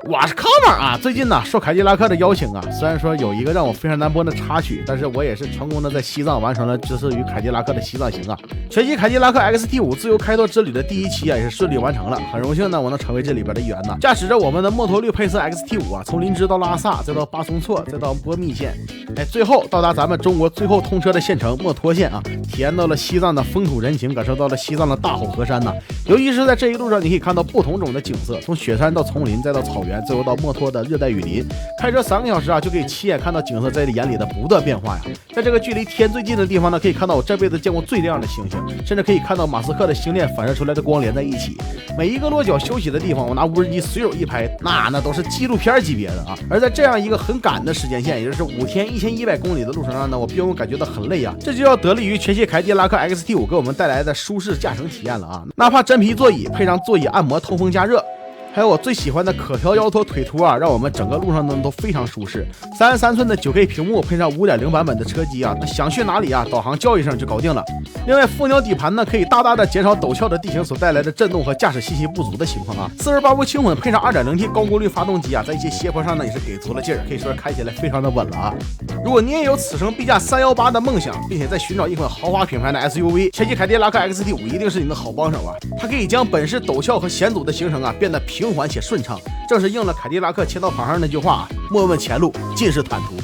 我是康马啊！最近呢，受凯迪拉克的邀请啊，虽然说有一个让我非常难播的插曲，但是我也是成功的在西藏完成了支持于凯迪拉克的西藏行啊。全系凯迪拉克 XT5 自由开拓之旅的第一期啊，也是顺利完成了。很荣幸呢，我能成为这里边的一员呢。驾驶着我们的墨脱绿配色 XT5 啊，从林芝到拉萨，再到巴松措，再到波密县，最后到达咱们中国最后通车的县城墨脱县啊，体验到了西藏的风土人情，感受到了西藏的大好河山呐。尤其是在这一路上，你可以看到不同种的景色，从雪山到丛林，再到草原，最后到墨脱的热带雨林。开车3个小时啊，就可以亲眼看到景色在眼里的不断变化呀。在这个距离天最近的地方呢，可以看到我这辈子见过最亮的星星，甚至可以看到马斯克的星链反射出来的光连在一起。每一个落脚休息的地方，我拿无人机随手一拍，那都是纪录片级别的啊。而在这样一个很赶的时间线，也就是5天1100公里的路程上呢，我并没有感觉到很累啊。这就要得力于全系凯迪拉克 XT5 给我们带来的舒适驾乘体验了啊。哪怕真皮座椅配上座椅按摩通风加热，还有我最喜欢的可调腰托腿托啊，让我们整个路上呢都非常舒适。33寸的 9K 屏幕配上 5.0 版本的车机啊，想去哪里啊，导航叫一声就搞定了。另外副鸟底盘呢，可以大大的减少陡峭的地形所带来的震动和驾驶信息不足的情况啊。428伏轻混配上 2.0T 高功率发动机啊，在一些斜坡上呢也是给足了劲儿，可以说开起来非常的稳了啊。如果你也有此生必驾318的梦想，并且在寻找一款豪华品牌的 SUV， 全系凯迪拉克 XT5 一定是你的好帮手啊。它可以将本是陡峭和险阻的行程啊变得平缓且顺畅，正是应了凯迪拉克签到牌上那句话：莫问前路，尽是坦途。